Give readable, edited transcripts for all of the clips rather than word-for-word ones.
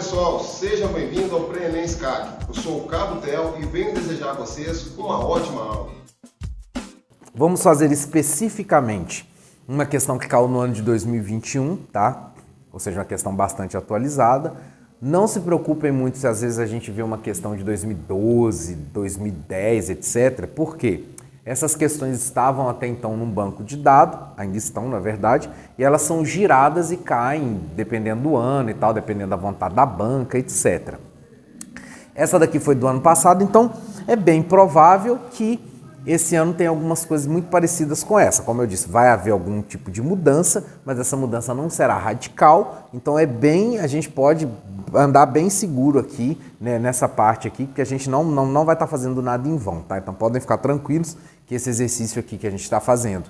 pessoal, sejam bem-vindos ao Pré-ENEM SCAC. Eu sou o Cabo Tel e venho desejar a vocês uma ótima aula. Vamos fazer especificamente uma questão que caiu no ano de 2021, tá? Ou seja, uma questão bastante atualizada. Não se preocupem muito se às vezes a gente vê uma questão de 2012, 2010, etc. Por quê? Essas questões estavam até então num banco de dados, ainda estão na verdade, e elas são giradas e caem dependendo do ano e tal, dependendo da vontade da banca, etc. Essa daqui foi do ano passado, então é bem provável que esse ano tenha algumas coisas muito parecidas com essa. Como eu disse, vai haver algum tipo de mudança, mas essa mudança não será radical, então a gente pode andar bem seguro aqui, né, nessa parte aqui, porque a gente não vai estar fazendo nada em vão, tá? Então podem ficar tranquilos que esse exercício aqui que a gente está fazendo,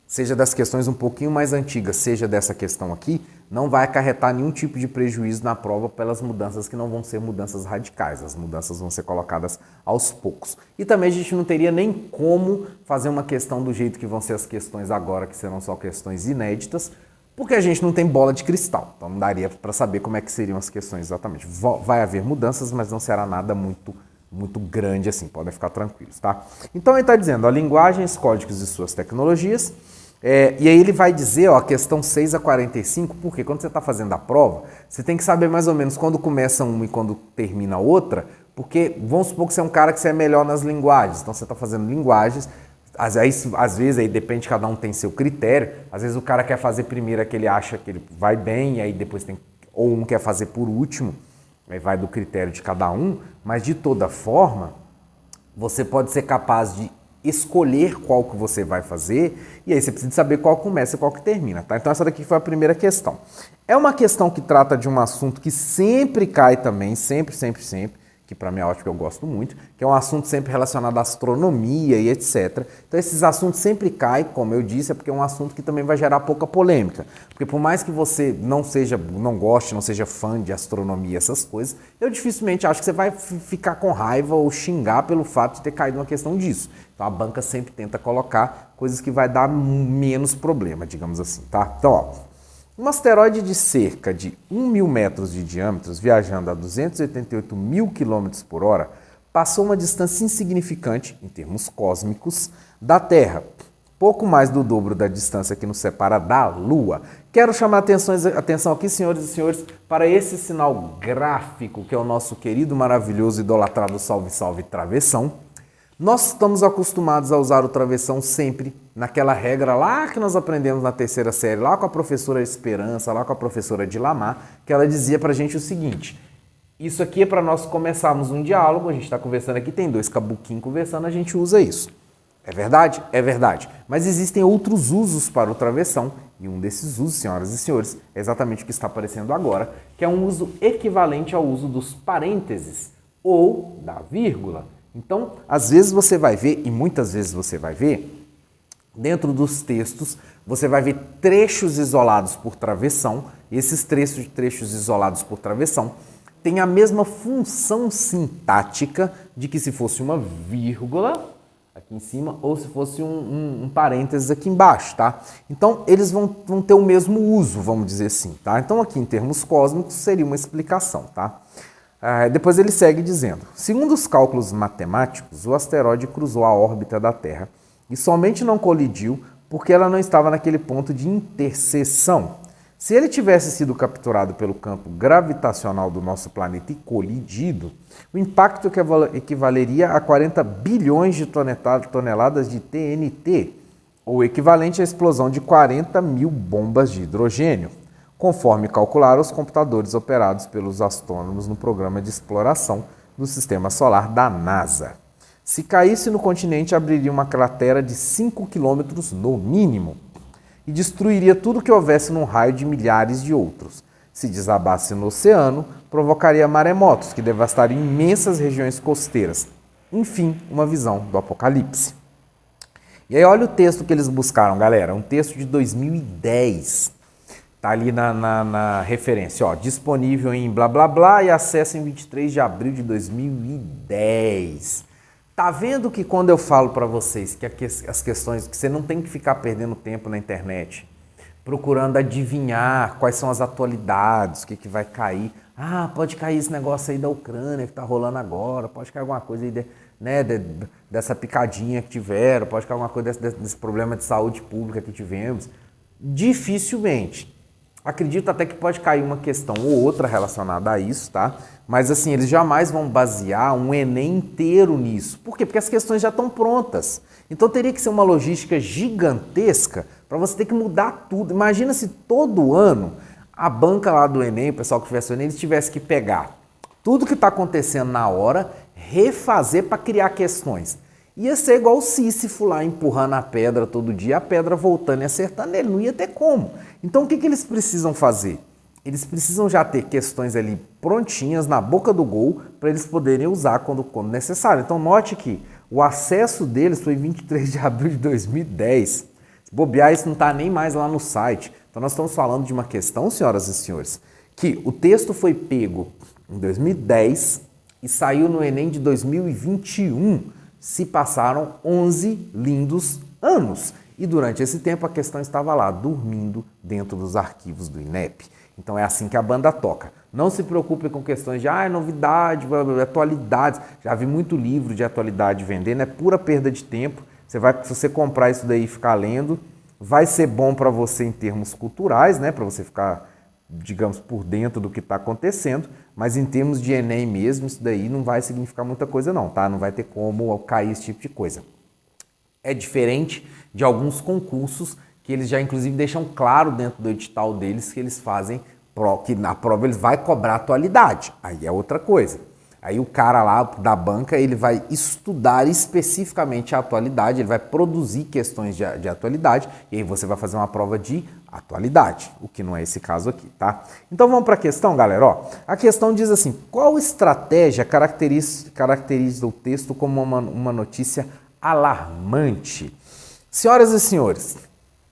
seja das questões um pouquinho mais antigas, seja dessa questão aqui, não vai acarretar nenhum tipo de prejuízo na prova pelas mudanças que não vão ser mudanças radicais, as mudanças vão ser colocadas aos poucos. E também a gente não teria nem como fazer uma questão do jeito que vão ser as questões agora, que serão só questões inéditas, porque a gente não tem bola de cristal, então não daria para saber como é que seriam as questões exatamente. Vai haver mudanças, mas não será nada muito grande assim, podem ficar tranquilos, tá? Então ele está dizendo, linguagens, códigos e suas tecnologias, e aí ele vai dizer, a questão 6 a 45, porque quando você está fazendo a prova, você tem que saber mais ou menos quando começa uma e quando termina outra, porque vamos supor que você é um cara que você é melhor nas linguagens, então você está fazendo linguagens, às vezes aí depende, cada um tem seu critério, às vezes o cara quer fazer primeiro a que ele acha que ele vai bem, e aí depois ou um quer fazer por último, aí vai do critério de cada um, mas de toda forma, você pode ser capaz de escolher qual que você vai fazer, e aí você precisa saber qual começa e qual que termina, tá? Então essa daqui foi a primeira questão. É uma questão que trata de um assunto que sempre cai também, sempre, que para mim é ótimo, que eu gosto muito, que é um assunto sempre relacionado à astronomia e etc. Então esses assuntos sempre caem, como eu disse, é porque é um assunto que também vai gerar pouca polêmica. Porque por mais que você não goste, não seja fã de astronomia, essas coisas, eu dificilmente acho que você vai ficar com raiva ou xingar pelo fato de ter caído uma questão disso. Então a banca sempre tenta colocar coisas que vai dar menos problema, digamos assim, tá? Então, ó. Um asteroide de cerca de 1.000 metros de diâmetro, viajando a 288 mil quilômetros por hora, passou uma distância insignificante, em termos cósmicos, da Terra. Pouco mais do dobro da distância que nos separa da Lua. Quero chamar a atenção aqui, senhoras e senhores, para esse sinal gráfico, que é o nosso querido, maravilhoso, idolatrado salve, salve, travessão. Nós estamos acostumados a usar o travessão sempre naquela regra lá que nós aprendemos na terceira série, lá com a professora Esperança, lá com a professora Dilamar, que ela dizia pra gente o seguinte: isso aqui é para nós começarmos um diálogo, a gente está conversando aqui, tem dois cabuquinhos conversando, a gente usa isso. É verdade? É verdade. Mas existem outros usos para o travessão, e um desses usos, senhoras e senhores, é exatamente o que está aparecendo agora, que é um uso equivalente ao uso dos parênteses ou da vírgula. Então, às vezes você vai ver, e muitas vezes você vai ver, dentro dos textos, você vai ver trechos isolados por travessão, e esses trechos isolados por travessão têm a mesma função sintática de que se fosse uma vírgula aqui em cima ou se fosse um parênteses aqui embaixo, tá? Então, eles vão ter o mesmo uso, vamos dizer assim, tá? Então, aqui em termos cósmicos, seria uma explicação, tá? Depois ele segue dizendo, segundo os cálculos matemáticos, o asteroide cruzou a órbita da Terra e somente não colidiu porque ela não estava naquele ponto de interseção. Se ele tivesse sido capturado pelo campo gravitacional do nosso planeta e colidido, o impacto equivaleria a 40 bilhões de toneladas de TNT, ou equivalente à explosão de 40 mil bombas de hidrogênio, conforme calcularam os computadores operados pelos astrônomos no programa de exploração do Sistema Solar da NASA. Se caísse no continente, abriria uma cratera de 5 quilômetros no mínimo e destruiria tudo que houvesse num raio de milhares de outros. Se desabasse no oceano, provocaria maremotos que devastariam imensas regiões costeiras. Enfim, uma visão do apocalipse. E aí olha o texto que eles buscaram, galera, um texto de 2010. Tá ali na referência, ó, disponível em blá blá blá e acesso em 23 de abril de 2010. Tá vendo que quando eu falo para vocês que as questões, que você não tem que ficar perdendo tempo na internet, procurando adivinhar quais são as atualidades, o que vai cair. Ah, pode cair esse negócio aí da Ucrânia que está rolando agora, pode cair alguma coisa aí dessa picadinha que tiveram, pode cair alguma coisa desse problema de saúde pública que tivemos. Dificilmente. Acredito até que pode cair uma questão ou outra relacionada a isso, tá? Mas assim, eles jamais vão basear um Enem inteiro nisso. Por quê? Porque as questões já estão prontas. Então teria que ser uma logística gigantesca para você ter que mudar tudo. Imagina se todo ano a banca lá do Enem, o pessoal que tivesse o Enem, eles tivessem que pegar tudo que está acontecendo na hora, refazer para criar questões. Ia ser igual o Sísifo lá empurrando a pedra todo dia, a pedra voltando e acertando ele, não ia ter como. Então o que eles precisam fazer? Eles precisam já ter questões ali prontinhas na boca do gol para eles poderem usar quando necessário. Então note que o acesso deles foi 23 de abril de 2010. Se bobear, isso não está nem mais lá no site. Então nós estamos falando de uma questão, senhoras e senhores, que o texto foi pego em 2010 e saiu no Enem de 2021. Se passaram 11 lindos anos. E durante esse tempo a questão estava lá, dormindo dentro dos arquivos do INEP. Então é assim que a banda toca. Não se preocupe com questões de novidade, atualidades. Já vi muito livro de atualidade vendendo, é pura perda de tempo. Se você comprar isso daí e ficar lendo, vai ser bom para você em termos culturais, né? Para você ficar, digamos, por dentro do que está acontecendo, mas em termos de Enem mesmo, isso daí não vai significar muita coisa não, tá? Não vai ter como cair esse tipo de coisa. É diferente de alguns concursos que eles já inclusive deixam claro dentro do edital deles que eles fazem, que na prova eles vai cobrar atualidade. Aí é outra coisa. Aí o cara lá da banca, ele vai estudar especificamente a atualidade, ele vai produzir questões de atualidade e aí você vai fazer uma prova de atualidade, o que não é esse caso aqui, tá? Então vamos para a questão, galera. Ó, a questão diz assim, qual estratégia caracteriza o texto como uma notícia alarmante? Senhoras e senhores,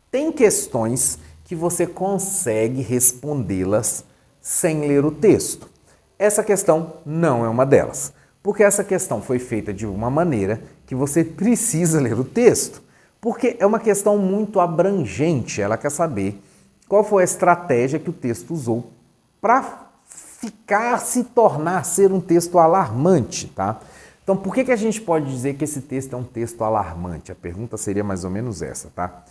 tem questões que você consegue respondê-las sem ler o texto. Essa questão não é uma delas, porque essa questão foi feita de uma maneira que você precisa ler o texto, porque é uma questão muito abrangente. Ela quer saber qual foi a estratégia que o texto usou para se tornar ser um texto alarmante, tá? Então, por que a gente pode dizer que esse texto é um texto alarmante? A pergunta seria mais ou menos essa, tá?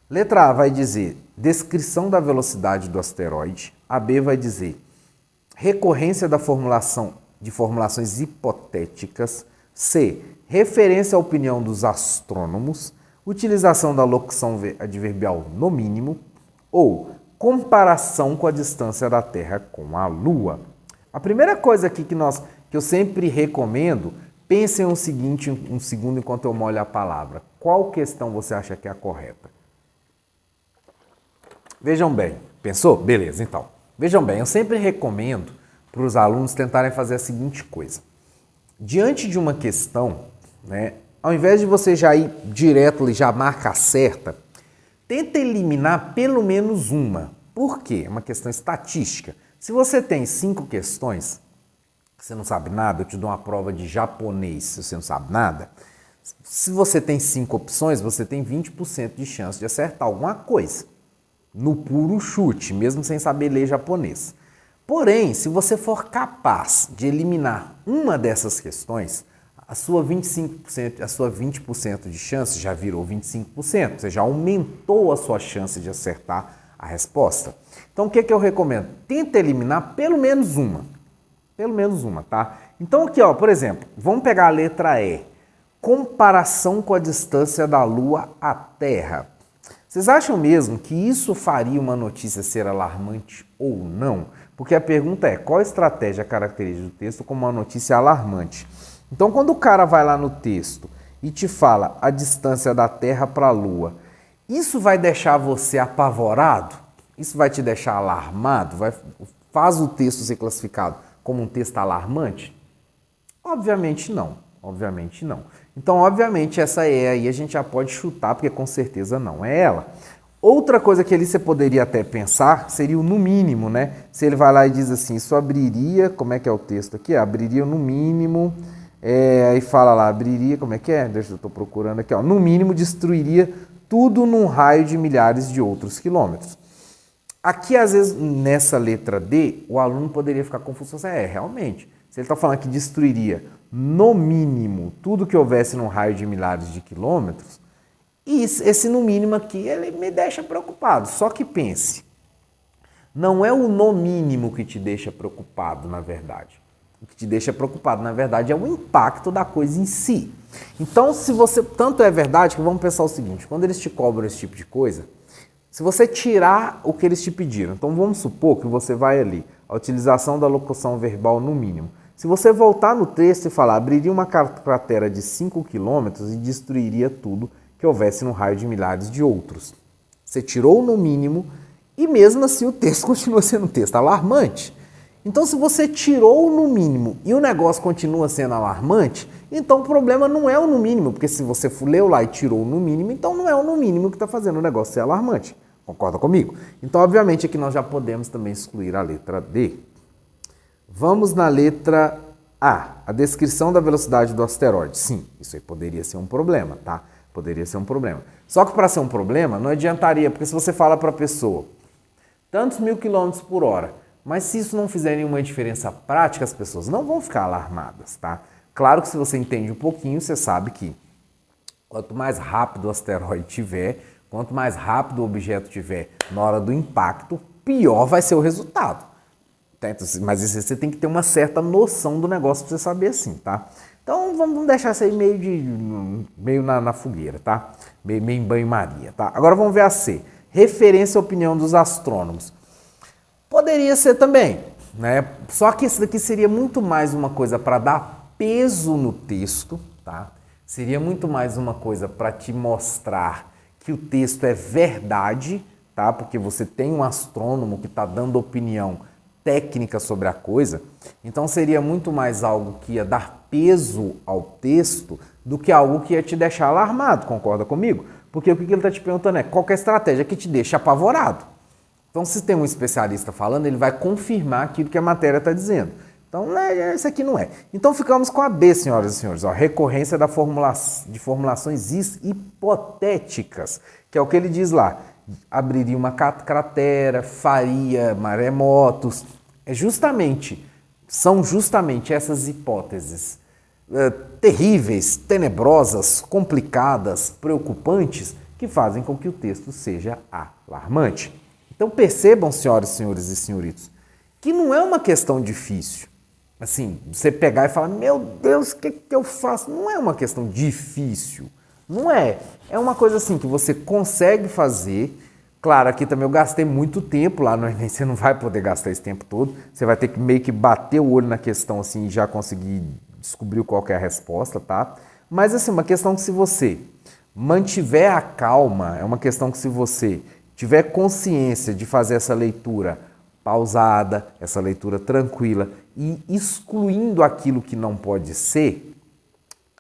Letra A vai dizer descrição da velocidade do asteroide. A B vai dizer recorrência de formulações hipotéticas. C, referência à opinião dos astrônomos. Utilização da locução adverbial no mínimo. Ou comparação com a distância da Terra com a Lua. A primeira coisa aqui que eu sempre recomendo, pensem o seguinte, um segundo enquanto eu molho a palavra. Qual questão você acha que é a correta? Vejam bem. Pensou? Beleza, então. Vejam bem, eu sempre recomendo para os alunos tentarem fazer a seguinte coisa. Diante de uma questão, né, ao invés de você já ir direto e já marcar certa, tenta eliminar pelo menos uma. Por quê? É uma questão estatística. Se você tem 5 questões, você não sabe nada, eu te dou uma prova de japonês, se você não sabe nada. Se você tem 5 opções, você tem 20% de chance de acertar alguma coisa. No puro chute, mesmo sem saber ler japonês. Porém, se você for capaz de eliminar uma dessas questões, a sua 25%, a sua 20% de chance já virou 25%, você já aumentou a sua chance de acertar a resposta. Então, o que eu recomendo? Tenta eliminar pelo menos uma. Pelo menos uma, tá? Então, aqui, ó, por exemplo, vamos pegar a letra E. Comparação com a distância da Lua à Terra. Vocês acham mesmo que isso faria uma notícia ser alarmante ou não? Porque a pergunta é, qual estratégia caracteriza o texto como uma notícia alarmante? Então, quando o cara vai lá no texto e te fala a distância da Terra para a Lua, isso vai deixar você apavorado? Isso vai te deixar alarmado? Faz o texto ser classificado como um texto alarmante? Obviamente não. Obviamente não. Então, obviamente, essa E aí a gente já pode chutar, porque com certeza não é ela. Outra coisa que ali você poderia até pensar seria o no mínimo, né? Se ele vai lá e diz assim, isso abriria, como é que é o texto aqui? Abriria no mínimo, aí fala lá, abriria, como é que é? Deixa eu estou procurando aqui, ó. No mínimo destruiria tudo num raio de milhares de outros quilômetros. Aqui, às vezes, nessa letra D, o aluno poderia ficar confuso. Realmente, se ele está falando que destruiria, no mínimo, tudo que houvesse num raio de milhares de quilômetros, e esse no mínimo aqui, ele me deixa preocupado. Só que pense, não é o no mínimo que te deixa preocupado, na verdade. O que te deixa preocupado, na verdade, é o impacto da coisa em si. Então, se você... Tanto é verdade que vamos pensar o seguinte, quando eles te cobram esse tipo de coisa, se você tirar o que eles te pediram, então vamos supor que você vai ali, a utilização da locução verbal no mínimo. Se você voltar no texto e falar, abriria uma cratera de 5 quilômetros e destruiria tudo que houvesse no raio de milhares de outros. Você tirou no mínimo e mesmo assim o texto continua sendo um texto alarmante. Então, se você tirou no mínimo e o negócio continua sendo alarmante, então o problema não é o no mínimo, porque se você leu lá e tirou no mínimo, então não é o no mínimo que está fazendo o negócio ser alarmante. Concorda comigo? Então, obviamente, aqui nós já podemos também excluir a letra D. Vamos na letra A descrição da velocidade do asteroide. Sim, isso aí poderia ser um problema, tá? Poderia ser um problema. Só que para ser um problema, não adiantaria, porque se você fala para a pessoa tantos 1000 km por hora, mas se isso não fizer nenhuma diferença prática, as pessoas não vão ficar alarmadas, tá? Claro que se você entende um pouquinho, você sabe que quanto mais rápido o asteroide tiver, quanto mais rápido o objeto tiver na hora do impacto, pior vai ser o resultado. Mas você tem que ter uma certa noção do negócio para você saber assim, tá? Então vamos deixar isso aí meio na fogueira, tá? Meio em banho-maria, tá? Agora vamos ver a C. Referência à opinião dos astrônomos. Poderia ser também, né? Só que isso daqui seria muito mais uma coisa para dar peso no texto, tá? Seria muito mais uma coisa para te mostrar que o texto é verdade, tá? Porque você tem um astrônomo que está dando opinião técnica sobre a coisa, então seria muito mais algo que ia dar peso ao texto do que algo que ia te deixar alarmado, concorda comigo? Porque o que ele está te perguntando é qual que é a estratégia que te deixa apavorado. Então, se tem um especialista falando, ele vai confirmar aquilo que a matéria está dizendo. Então, isso aqui não é. Então, ficamos com a B, senhoras e senhores. Ó, recorrência de formulações hipotéticas, que é o que ele diz lá. Abriria uma cratera, faria maremotos. São justamente essas hipóteses terríveis, tenebrosas, complicadas, preocupantes, que fazem com que o texto seja alarmante. Então percebam, senhoras, senhores e senhoritos, que não é uma questão difícil. Assim, você pegar e falar, meu Deus, o que eu faço? Não é uma questão difícil. Não é. É uma coisa assim que você consegue fazer. Claro, aqui também eu gastei muito tempo lá no Enem, você não vai poder gastar esse tempo todo. Você vai ter que meio que bater o olho na questão assim e já conseguir descobrir qual que é a resposta, tá? Mas assim, uma questão que se você mantiver a calma, é uma questão que se você tiver consciência de fazer essa leitura pausada, essa leitura tranquila e excluindo aquilo que não pode ser,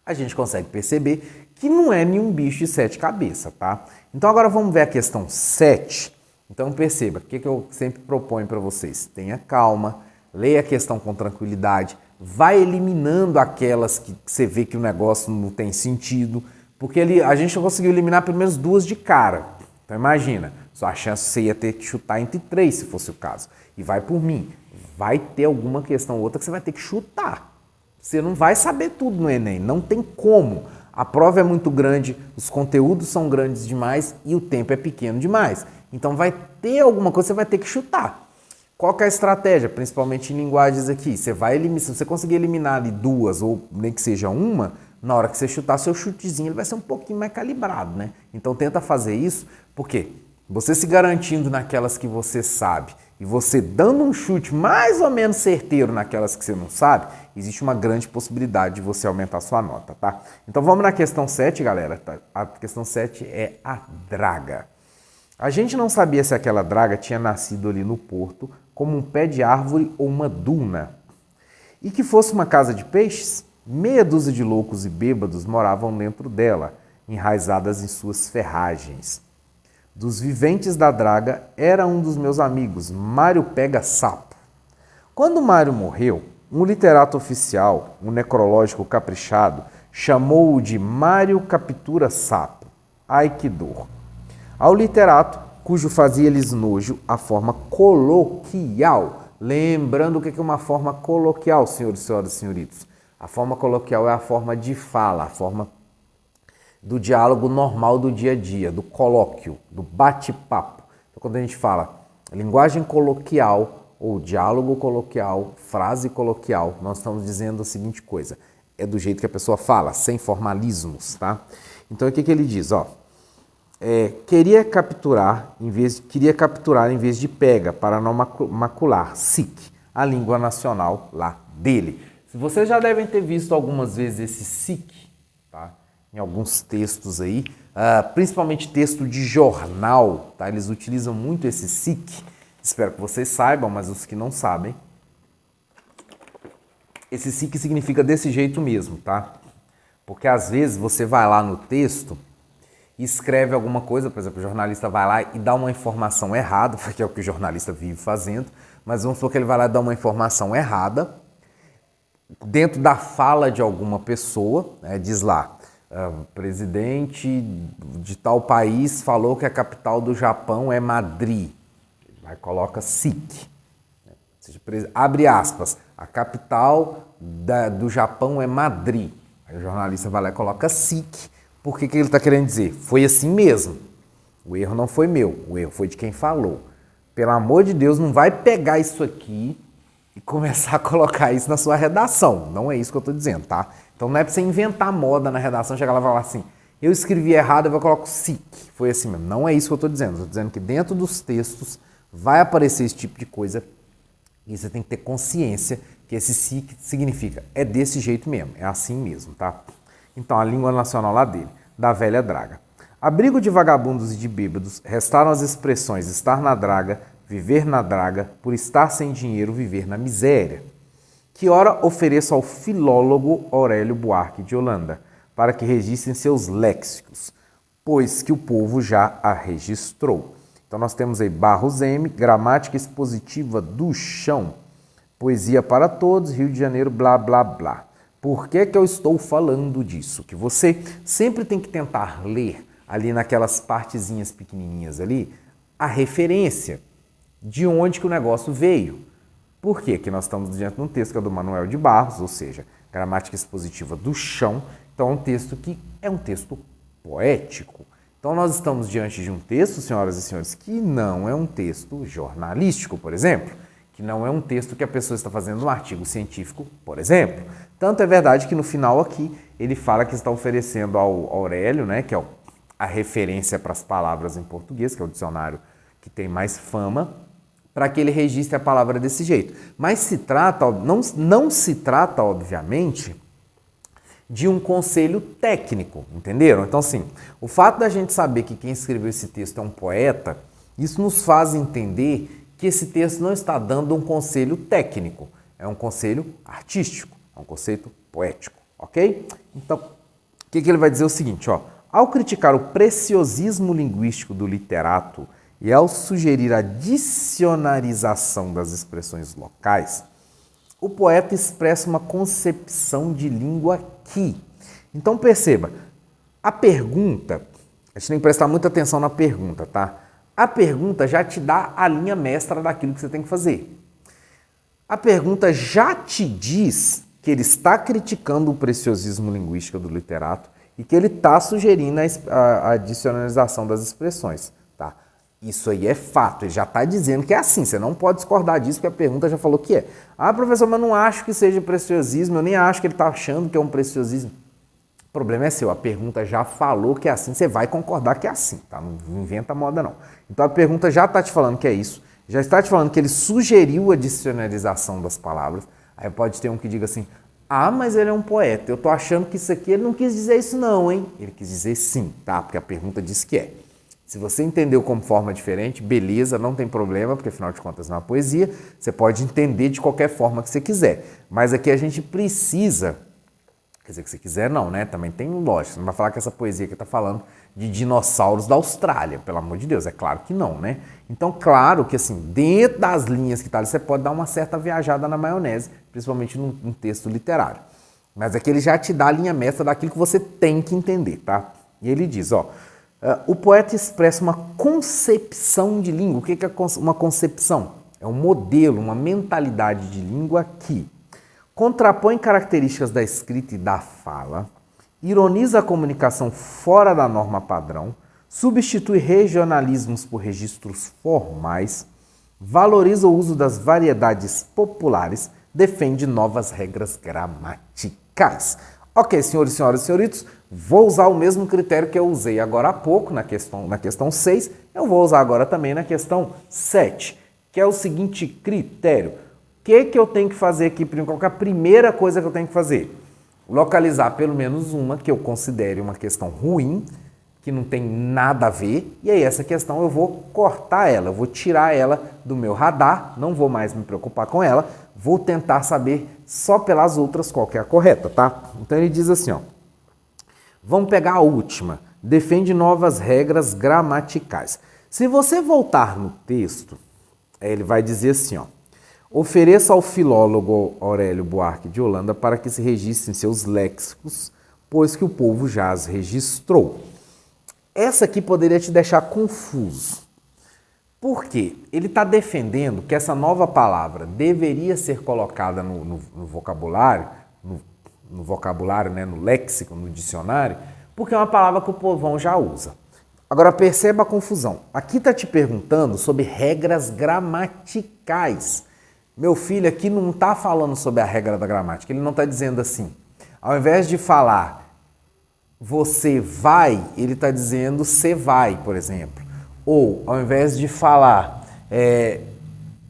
a gente consegue perceber que não é nenhum bicho de 7 cabeças, tá? Então agora vamos ver a questão 7. Então perceba, o que eu sempre proponho para vocês? Tenha calma, leia a questão com tranquilidade, vai eliminando aquelas que você vê que o negócio não tem sentido, porque a gente não conseguiu eliminar pelo menos 2 de cara. Então imagina, sua chance você ia ter que chutar entre 3, se fosse o caso. E vai por mim, vai ter alguma questão ou outra que você vai ter que chutar. Você não vai saber tudo no Enem, não tem como. A prova é muito grande, os conteúdos são grandes demais e o tempo é pequeno demais. Então vai ter alguma coisa que você vai ter que chutar. Qual que é a estratégia? Principalmente em linguagens aqui. Você vai eliminar, se você conseguir eliminar ali 2 ou nem que seja uma, na hora que você chutar seu chutezinho, ele vai ser um pouquinho mais calibrado, né? Então tenta fazer isso, porque você se garantindo naquelas que você sabe e você dando um chute mais ou menos certeiro naquelas que você não sabe, existe uma grande possibilidade de você aumentar a sua nota, tá? Então vamos na questão 7, galera. A questão 7 é a draga. A gente não sabia se aquela draga tinha nascido ali no porto como um pé de árvore ou uma duna. E que fosse uma casa de peixes, meia dúzia de loucos e bêbados moravam dentro dela, enraizadas em suas ferragens. Dos viventes da draga era um dos meus amigos, Mário Pega Sapo. Quando Mário morreu, um literato oficial, um necrológico caprichado, chamou-o de Mário Captura Sapo. Ai que dor! Ao literato cujo fazia-lhes nojo a forma coloquial. Lembrando o que é uma forma coloquial, senhores, senhoras e senhoritos. A forma coloquial é a forma de fala, a forma do diálogo normal do dia a dia, do colóquio, do bate-papo. Então, quando a gente fala linguagem coloquial ou diálogo coloquial, frase coloquial, nós estamos dizendo a seguinte coisa: é do jeito que a pessoa fala, sem formalismos, tá? Então, o que ele diz? Queria capturar em vez de pega, para não macular, SIC, a língua nacional lá dele. Vocês já devem ter visto algumas vezes esse SIC, tá? Em alguns textos aí, principalmente texto de jornal, tá? Eles utilizam muito esse SIC. Espero que vocês saibam, mas os que não sabem, esse SIC significa desse jeito mesmo, tá? Porque às vezes você vai lá no texto e escreve alguma coisa, por exemplo, o jornalista vai lá e dá uma informação errada, porque é o que o jornalista vive fazendo, mas vamos supor que ele vai lá e dá uma informação errada dentro da fala de alguma pessoa, né? Diz lá, o presidente de tal país falou que a capital do Japão é Madrid. Aí coloca SIC. Abre aspas, a capital do Japão é Madrid. Aí o jornalista vai lá e coloca SIC. Por que ele está querendo dizer? Foi assim mesmo. O erro não foi meu, o erro foi de quem falou. Pelo amor de Deus, não vai pegar isso aqui e começar a colocar isso na sua redação. Não é isso que eu estou dizendo, tá? Então não é para você inventar moda na redação, chegar lá e falar assim, eu escrevi errado, eu vou colocar SIC. Foi assim mesmo. Não é isso que eu estou dizendo. Eu estou dizendo que dentro dos textos vai aparecer esse tipo de coisa e você tem que ter consciência que esse SIC significa é desse jeito mesmo, é assim mesmo, tá? Então, a língua nacional lá dele, da velha draga. Abrigo de vagabundos e de bêbados, restaram as expressões estar na draga, viver na draga, por estar sem dinheiro, viver na miséria. Que ora ofereço ao filólogo Aurélio Buarque de Holanda, para que registrem seus léxicos, pois que o povo já a registrou. Então nós temos aí Barros M, gramática expositiva do chão, poesia para todos, Rio de Janeiro, blá, blá, blá. Por que eu estou falando disso? Que você sempre tem que tentar ler ali naquelas partezinhas pequenininhas ali a referência de onde que o negócio veio. Por quê? Que nós estamos diante de um texto que é do Manuel de Barros, ou seja, gramática expositiva do chão. Então é um texto que é um texto poético. Então nós estamos diante de um texto, senhoras e senhores, que não é um texto jornalístico, por exemplo, que não é um texto que a pessoa está fazendo um artigo científico, por exemplo. Tanto é verdade que no final aqui ele fala que está oferecendo ao Aurélio, né, que é a referência para as palavras em português, que é o dicionário que tem mais fama, para que ele registre a palavra desse jeito. Mas se trata, não se trata, obviamente, de um conselho técnico, entenderam? Então, assim, o fato da gente saber que quem escreveu esse texto é um poeta, isso nos faz entender que esse texto não está dando um conselho técnico, é um conselho artístico, é um conceito poético, ok? Então, o que ele vai dizer é o seguinte, ó, ao criticar o preciosismo linguístico do literato e ao sugerir a dicionarização das expressões locais, o poeta expressa uma concepção de língua que... Então perceba, a pergunta, a gente tem que prestar muita atenção na pergunta, tá? A pergunta já te dá a linha mestra daquilo que você tem que fazer. A pergunta já te diz que ele está criticando o preciosismo linguístico do literato e que ele está sugerindo a dicionarização das expressões, tá? Isso aí é fato, ele já está dizendo que é assim, você não pode discordar disso, porque a pergunta já falou que é. Ah, professor, mas não acho que seja preciosismo, eu nem acho que ele está achando que é um preciosismo. O problema é seu, a pergunta já falou que é assim, você vai concordar que é assim, tá? Não inventa moda não. Então a pergunta já está te falando que é isso, já está te falando que ele sugeriu a dicionarização das palavras, aí pode ter um que diga assim, ah, mas ele é um poeta, eu estou achando que isso aqui, ele não quis dizer isso não, hein? Ele quis dizer sim, tá? Porque a pergunta diz que é. Se você entendeu como forma diferente, beleza, não tem problema, porque afinal de contas não é uma poesia, você pode entender de qualquer forma que você quiser. Mas aqui a gente precisa, quer dizer, que você quiser não, né? Também tem lógica, você não vai falar que essa poesia aqui está falando de dinossauros da Austrália, pelo amor de Deus, é claro que não, né? Então, claro que assim, dentro das linhas que está ali, você pode dar uma certa viajada na maionese, principalmente num texto literário. Mas aqui ele já te dá a linha mestra daquilo que você tem que entender, tá? E ele diz, ó, O poeta expressa uma concepção de língua. O que é uma concepção? É um modelo, uma mentalidade de língua que contrapõe características da escrita e da fala, ironiza a comunicação fora da norma padrão, substitui regionalismos por registros formais, valoriza o uso das variedades populares, defende novas regras gramaticais. Ok, senhores, senhoras e senhoritos, vou usar o mesmo critério que eu usei agora há pouco na questão 6, eu vou usar agora também na questão 7, que é o seguinte critério. O que eu tenho que fazer aqui? Qual é a primeira coisa que eu tenho que fazer? Localizar pelo menos uma que eu considere uma questão ruim, que não tem nada a ver, e aí essa questão eu vou cortar ela, eu vou tirar ela do meu radar, não vou mais me preocupar com ela, vou tentar saber só pelas outras qual que é a correta, tá? Então ele diz assim, ó, vamos pegar a última, defende novas regras gramaticais. Se você voltar no texto, ele vai dizer assim, ó, ofereça ao filólogo Aurélio Buarque de Holanda para que se registrem seus léxicos, pois que o povo já as registrou. Essa aqui poderia te deixar confuso. Por quê? Ele está defendendo que essa nova palavra deveria ser colocada no vocabulário, no vocabulário, né, no léxico, no dicionário, porque é uma palavra que o povão já usa. Agora perceba a confusão. Aqui está te perguntando sobre regras gramaticais. Meu filho aqui não está falando sobre a regra da gramática, ele não está dizendo assim. Ao invés de falar você vai, ele está dizendo você vai, por exemplo. Ou, ao invés de falar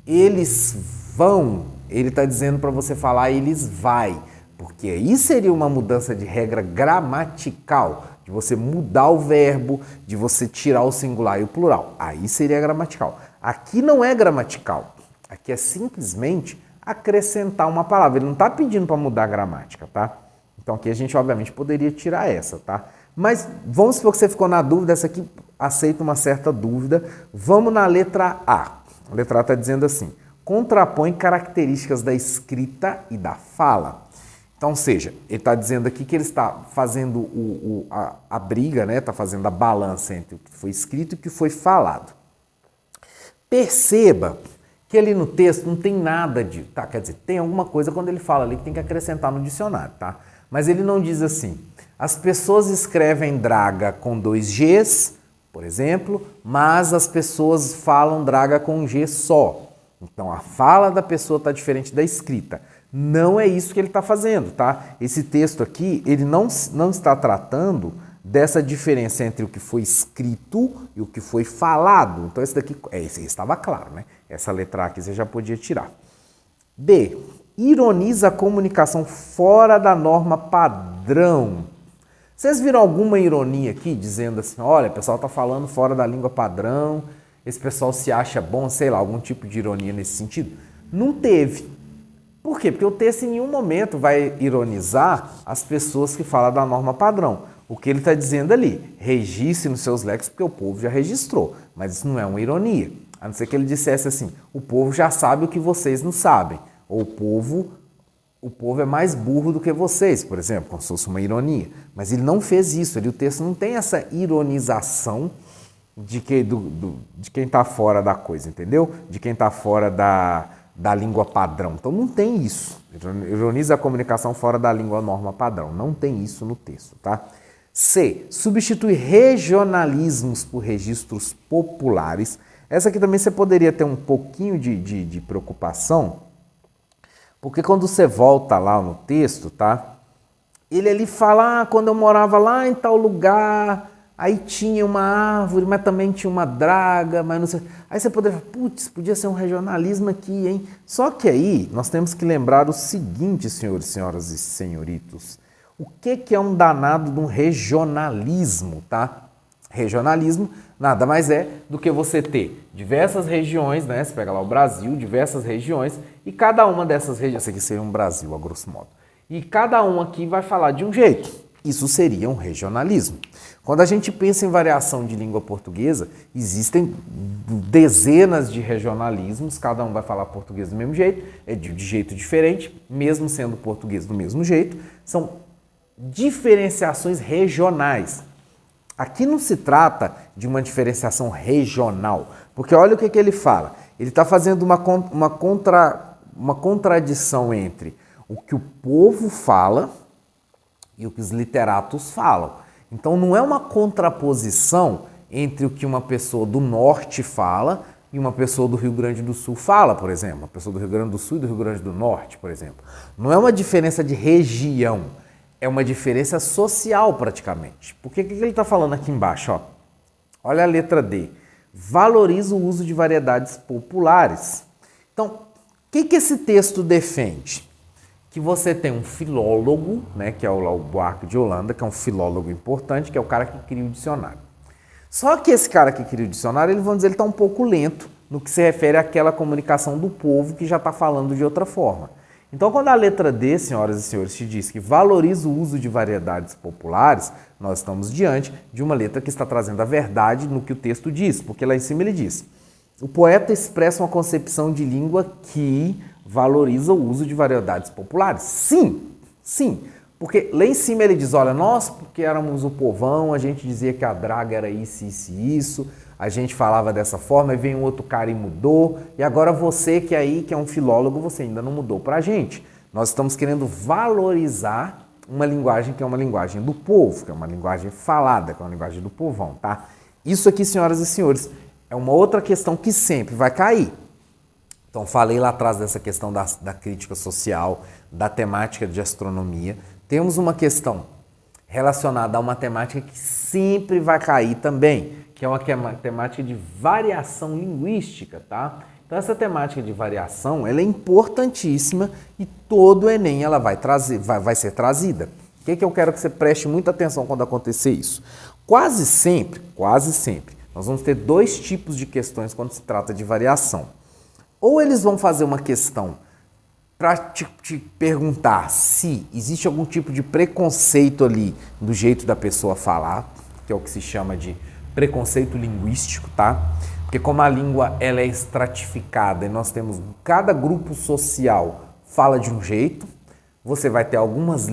eles vão, ele está dizendo para você falar eles vai. Porque aí seria uma mudança de regra gramatical, de você mudar o verbo, de você tirar o singular e o plural. Aí seria gramatical. Aqui não é gramatical. Aqui é simplesmente acrescentar uma palavra. Ele não está pedindo para mudar a gramática, tá? Então aqui a gente obviamente poderia tirar essa, tá? Mas vamos supor que você ficou na dúvida, essa aqui aceita uma certa dúvida. Vamos na letra A. A letra A está dizendo assim, contrapõe características da escrita e da fala. Então, ou seja, ele está dizendo aqui que ele está fazendo a briga, né? Está fazendo a balança entre o que foi escrito e o que foi falado. Perceba que ali no texto não tem nada de... Tá, quer dizer, tem alguma coisa quando ele fala ali que tem que acrescentar no dicionário, tá? Mas ele não diz assim, as pessoas escrevem draga com 2 Gs, por exemplo, mas as pessoas falam draga com um G só. Então a fala da pessoa está diferente da escrita. Não é isso que ele está fazendo, tá? Esse texto aqui, ele não está tratando dessa diferença entre o que foi escrito e o que foi falado. Então esse daqui, esse estava claro, né? Essa letra aqui você já podia tirar. B. Ironiza a comunicação fora da norma padrão. Vocês viram alguma ironia aqui, dizendo assim, olha, o pessoal está falando fora da língua padrão, esse pessoal se acha bom, sei lá, algum tipo de ironia nesse sentido? Não teve. Por quê? Porque o texto em nenhum momento vai ironizar as pessoas que falam da norma padrão. O que ele está dizendo ali, registre nos seus léxicos, porque o povo já registrou, mas isso não é uma ironia. A não ser que ele dissesse assim, o povo já sabe o que vocês não sabem. Ou o povo é mais burro do que vocês, por exemplo, como se fosse uma ironia. Mas ele não fez isso, o texto não tem essa ironização de quem está fora da coisa, entendeu? De quem está fora da língua padrão. Então não tem isso. Ironiza a comunicação fora da língua norma padrão. Não tem isso no texto, tá? C. Substitui regionalismos por registros populares. Essa aqui também você poderia ter um pouquinho de preocupação, porque quando você volta lá no texto, tá? Ele ali fala, quando eu morava lá em tal lugar, aí tinha uma árvore, mas também tinha uma draga, mas não sei. Aí você poderia falar, putz, podia ser um regionalismo aqui, hein? Só que aí nós temos que lembrar o seguinte, senhores, senhoras e senhoritos. O que é um danado de um regionalismo, tá? Regionalismo nada mais é do que você ter diversas regiões, né? Você pega lá o Brasil, diversas regiões, e cada uma dessas regiões, esse aqui seria um Brasil, a grosso modo, e cada um aqui vai falar de um jeito. Isso seria um regionalismo. Quando a gente pensa em variação de língua portuguesa, existem dezenas de regionalismos, cada um vai falar português do mesmo jeito, de jeito diferente, mesmo sendo português do mesmo jeito, são diferenciações regionais. Aqui não se trata de uma diferenciação regional, porque olha o que ele fala. Ele está fazendo uma contradição entre o que o povo fala e o que os literatos falam. Então não é uma contraposição entre o que uma pessoa do norte fala e uma pessoa do Rio Grande do Sul fala, por exemplo. Uma pessoa do Rio Grande do Sul e do Rio Grande do Norte, por exemplo. Não é uma diferença de região, é uma diferença social praticamente. Porque o que ele está falando aqui embaixo? Ó? Olha a letra D. Valoriza o uso de variedades populares. Então, o que esse texto defende? Que você tem um filólogo, né, que é o Buarque de Holanda, que é um filólogo importante, que é o cara que cria o dicionário. Só que esse cara que cria o dicionário, eles vão dizer que ele está um pouco lento no que se refere àquela comunicação do povo que já está falando de outra forma. Então, quando a letra D, senhoras e senhores, te diz que valoriza o uso de variedades populares, nós estamos diante de uma letra que está trazendo a verdade no que o texto diz, porque lá em cima ele diz: o poeta expressa uma concepção de língua que valoriza o uso de variedades populares. Sim, sim. Porque lá em cima ele diz, olha, nós porque éramos o povão, a gente dizia que a draga era isso, isso e isso, a gente falava dessa forma, e vem um outro cara e mudou, e agora você que é um filólogo, você ainda não mudou pra gente. Nós estamos querendo valorizar uma linguagem que é uma linguagem do povo, que é uma linguagem falada, que é uma linguagem do povão, tá? Isso aqui, senhoras e senhores, é uma outra questão que sempre vai cair. Então, falei lá atrás dessa questão da crítica social, da temática de astronomia. Temos uma questão relacionada a uma temática que sempre vai cair também, que é uma temática de variação linguística, tá? Então, essa temática de variação, ela é importantíssima e todo o Enem ela vai ser trazida. O que eu quero que você preste muita atenção quando acontecer isso? Quase sempre, nós vamos ter dois tipos de questões quando se trata de variação. Ou eles vão fazer uma questão para te perguntar se existe algum tipo de preconceito ali do jeito da pessoa falar, que é o que se chama de preconceito linguístico, tá? Porque como a língua ela é estratificada e nós temos cada grupo social fala de um jeito, você vai ter algumas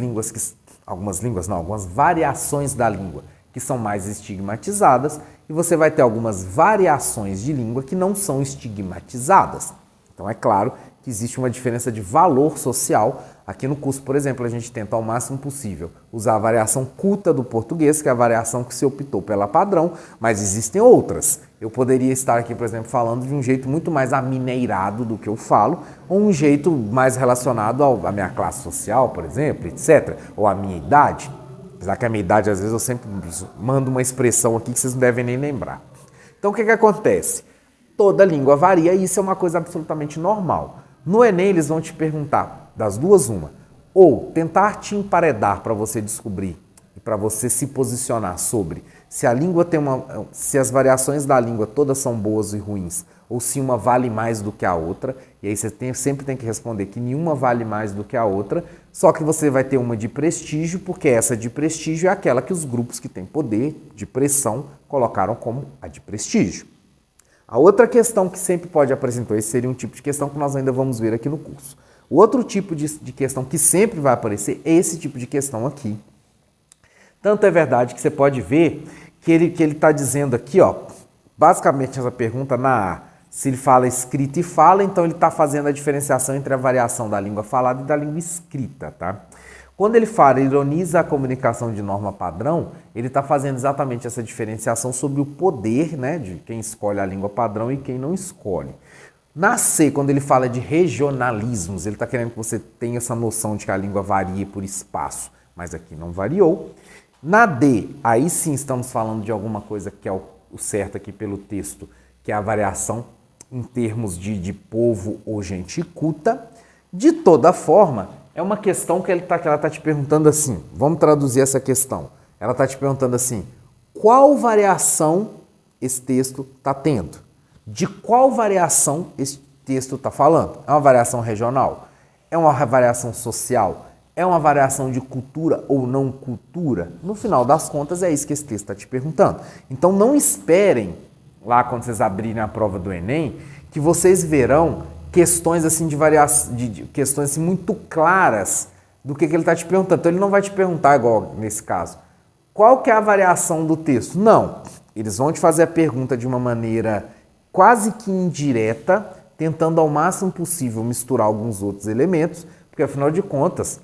variações da língua que são mais estigmatizadas e você vai ter algumas variações de língua que não são estigmatizadas. Então é claro que existe uma diferença de valor social. Aqui no curso, por exemplo, a gente tenta ao máximo possível usar a variação culta do português, que é a variação que se optou pela padrão, mas existem outras. Eu poderia estar aqui, por exemplo, falando de um jeito muito mais amineirado do que eu falo, ou um jeito mais relacionado à minha classe social, por exemplo, etc., ou à minha idade. Apesar que a minha idade, às vezes, eu sempre mando uma expressão aqui que vocês não devem nem lembrar. Então, o que acontece? Toda língua varia e isso é uma coisa absolutamente normal. No Enem, eles vão te perguntar, das duas, uma, ou tentar te emparedar para você descobrir e para você se posicionar sobre se a língua se as variações da língua todas são boas e ruins, ou se uma vale mais do que a outra, e aí você sempre tem que responder que nenhuma vale mais do que a outra, só que você vai ter uma de prestígio, porque essa de prestígio é aquela que os grupos que têm poder de pressão colocaram como a de prestígio. A outra questão que sempre pode apresentar, esse seria um tipo de questão que nós ainda vamos ver aqui no curso. O outro tipo de questão que sempre vai aparecer é esse tipo de questão aqui. Tanto é verdade que você pode ver que ele está dizendo aqui, ó, basicamente essa pergunta na A, se ele fala escrita e fala, então ele está fazendo a diferenciação entre a variação da língua falada e da língua escrita, tá? Quando ele fala, ironiza a comunicação de norma padrão, ele está fazendo exatamente essa diferenciação sobre o poder, né, de quem escolhe a língua padrão e quem não escolhe. Na C, quando ele fala de regionalismos, ele está querendo que você tenha essa noção de que a língua varia por espaço, mas aqui não variou. Na D, aí sim estamos falando de alguma coisa que é o certo aqui pelo texto, que é a variação em termos de povo ou gente culta. De toda forma, é uma questão que ela está te perguntando assim, vamos traduzir essa questão. Ela está te perguntando assim, qual variação esse texto está tendo? De qual variação esse texto está falando? É uma variação regional? É uma variação social? É uma variação de cultura ou não cultura? No final das contas, é isso que esse texto está te perguntando. Então, não esperem, lá quando vocês abrirem a prova do Enem, que vocês verão questões assim de variação, questões assim muito claras do que ele está te perguntando. Então, ele não vai te perguntar, igual nesse caso, Qual que é a variação do texto? Não, eles vão te fazer a pergunta de uma maneira quase que indireta, tentando ao máximo possível misturar alguns outros elementos, porque afinal de contas,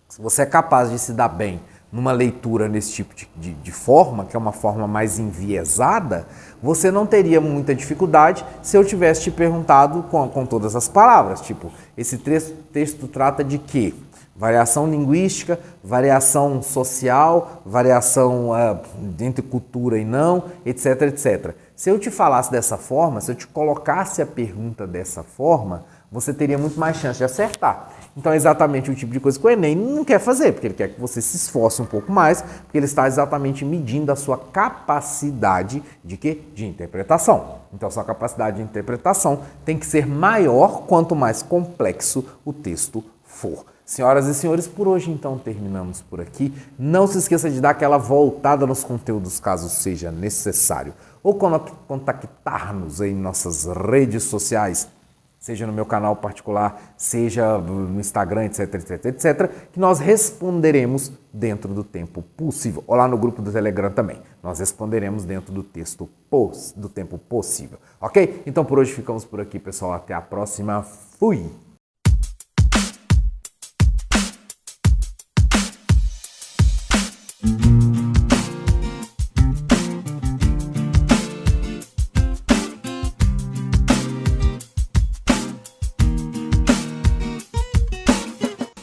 se você é capaz de se dar bem numa leitura nesse tipo de forma, que é uma forma mais enviesada, você não teria muita dificuldade se eu tivesse te perguntado com todas as palavras. Tipo, esse texto trata de quê? Variação linguística, variação social, variação entre cultura e não, etc, etc. Se eu te falasse dessa forma, se eu te colocasse a pergunta dessa forma, você teria muito mais chance de acertar. Então é exatamente o tipo de coisa que o Enem não quer fazer, porque ele quer que você se esforce um pouco mais, porque ele está exatamente medindo a sua capacidade de quê? De interpretação. Então a sua capacidade de interpretação tem que ser maior quanto mais complexo o texto for. Senhoras e senhores, por hoje então terminamos por aqui. Não se esqueça de dar aquela voltada nos conteúdos caso seja necessário. Ou contactar-nos em nossas redes sociais, seja no meu canal particular, seja no Instagram, etc, etc, etc, que nós responderemos dentro do tempo possível. Ou lá no grupo do Telegram também. Nós responderemos dentro do tempo possível. Ok? Então por hoje ficamos por aqui, pessoal. Até a próxima. Fui!